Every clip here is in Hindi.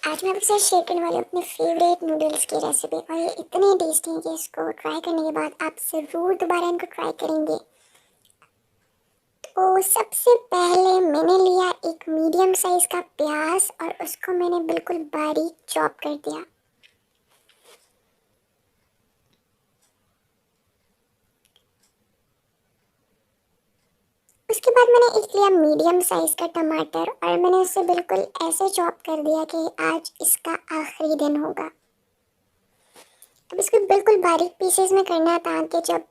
आज मैं आपके साथ शेयर करने वाली हूँ अपने फेवरेट नूडल्स की रेसिपी और ये इतने टेस्टी हैं कि इसको ट्राई करने के बाद आप ज़रूर दोबारा इनको ट्राई करेंगे। तो सबसे पहले मैंने लिया एक मीडियम साइज़ का प्याज और उसको मैंने बिल्कुल बारीक चॉप कर दिया। उसके बाद मैंने एक लिया मीडियम साइज़ का टमाटर और मैंने उसे बिल्कुल ऐसे चॉप कर दिया कि आज इसका आखिरी दिन होगा। अब इसको बिल्कुल बारीक पीसेस में करना है ताकि जब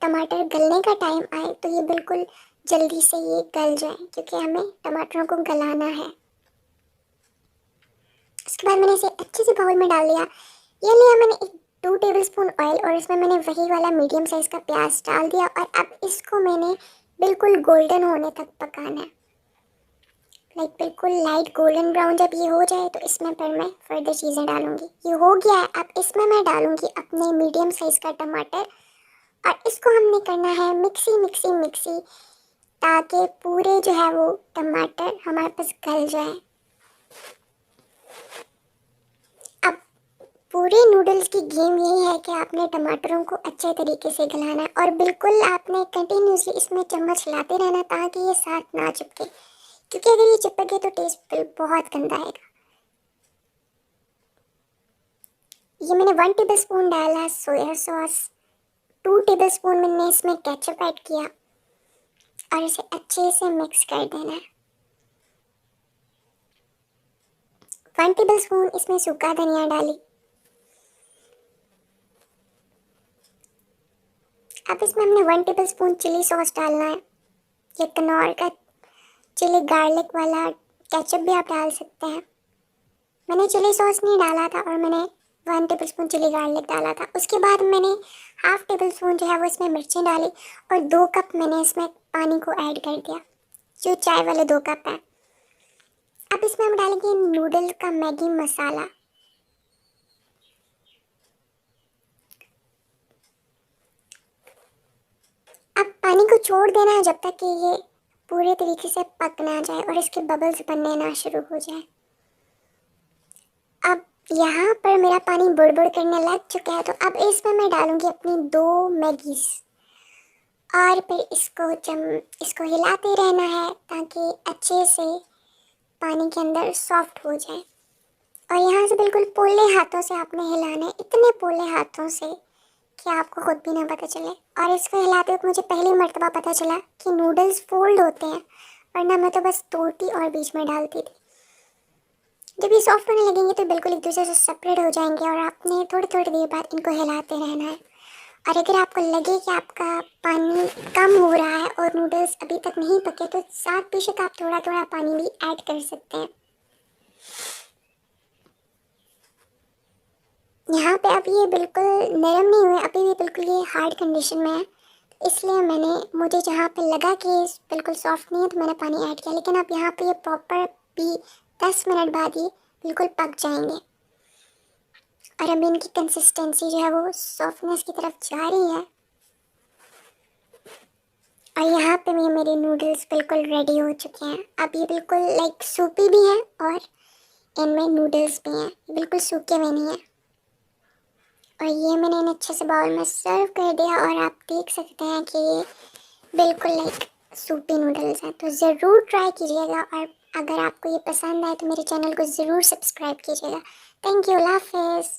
टमाटर गलने का टाइम आए तो ये बिल्कुल जल्दी से ये गल जाए, क्योंकि हमें टमाटरों को गलाना है। उसके बाद मैंने इसे अच्छे से बाउल में डाल दिया। ये लिया मैंने एक 2 टेबलस्पून ऑयल और इसमें मैंने वही वाला मीडियम साइज़ का प्याज डाल दिया और अब इसको मैंने बिल्कुल गोल्डन होने तक पकाना है। लाइक बिल्कुल लाइट गोल्डन ब्राउन जब ये हो जाए तो इसमें फिर मैं फर्दर चीज़ें डालूंगी। ये हो गया है, अब इसमें मैं डालूंगी अपने मीडियम साइज़ का टमाटर और इसको हमने करना है मिक्सी मिक्सी मिक्सी, ताकि पूरे जो है वो टमाटर हमारे पास गल जाए। अब पूरे नूडल्स की गेम यही है कि आपने टमाटरों को अच्छे तरीके से गलाना है और बिल्कुल आपने कंटिन्यूसली इसमें चम्मच लाते रहना ताकि ये साथ ना चिपके, क्योंकि अगर ये चिपक गए तो टेस्ट बहुत गंदा आएगा। ये मैंने 1 टेबलस्पून डाला सोया सॉस, 2 टेबलस्पून मैंने इसमें केचप ऐड किया और इसे अच्छे से मिक्स कर देना है। 1 टेबलस्पून इसमें सूखा धनिया डाली। अब इसमें हमने 1 टेबलस्पून चिली सॉस डालना है। ये कनौर का चिली गार्लिक वाला केचप भी आप डाल सकते हैं। मैंने चिली सॉस नहीं डाला था और मैंने 1 टेबलस्पून चिली गार्लिक डाला था। उसके बाद मैंने 1/2 टेबलस्पून जो है वो इसमें मिर्चें डाली और 2 कप मैंने इसमें पानी को ऐड कर दिया, जो चाय वाले 2 कप है। अब इसमें हम डालेंगे नूडल्स का मैगी मसाला। अब पानी को छोड़ देना है जब तक कि ये पूरे तरीके से पक ना जाए और इसके बबल्स बनने ना शुरू हो जाए। अब यहाँ पर मेरा पानी बुड़बुड़ करने लग चुका है, तो अब इसमें मैं डालूंगी अपनी 2 मैगीज और फिर इसको हिलाते रहना है ताकि अच्छे से पानी के अंदर सॉफ्ट हो जाए। और यहाँ से बिल्कुल पोले हाथों से आपने हिलाना है, इतने पोले हाथों से कि आपको खुद भी ना पता चले। और इसको हिलाते वक्त मुझे पहली मर्तबा पता चला कि नूडल्स फोल्ड होते हैं, वरना मैं तो बस तोड़ती और बीच में डालती थी। जब ये सॉफ्ट होने लगेंगे तो बिल्कुल एक दूसरे से सेपरेट हो जाएंगे और आपने थोड़ी थोड़ी देर बाद इनको हिलाते रहना है। और अगर आपको लगे कि आपका पानी कम हो रहा है और नूडल्स अभी तक नहीं पके तो 7% आप थोड़ा थोड़ा पानी भी ऐड कर सकते हैं। यहाँ पे अब ये बिल्कुल नरम नहीं हुए, अभी भी बिल्कुल ये हार्ड कंडीशन में है, इसलिए मुझे जहाँ पे लगा कि बिल्कुल सॉफ्ट नहीं है तो मैंने पानी ऐड किया। लेकिन अब यहाँ पे ये प्रॉपर भी 10 मिनट बाद ही बिल्कुल पक जाएंगे और अभी इनकी कंसिस्टेंसी जो है वो सॉफ्टनेस की तरफ जा रही है। और यहाँ पे मेरे नूडल्स बिल्कुल रेडी हो चुके हैं। अब ये बिल्कुल लाइक सूपी भी हैं और इनमें नूडल्स भी हैं, बिल्कुल सूखे हुए नहीं है। और ये मैंने इन्हें अच्छे से बाउल में सर्व कर दिया और आप देख सकते हैं कि ये बिल्कुल लाइक सूपी नूडल्स हैं। तो ज़रूर ट्राई कीजिएगा और अगर आपको ये पसंद आए तो मेरे चैनल को ज़रूर सब्सक्राइब कीजिएगा। थैंक यू, अल्लाह हाफ़िज़।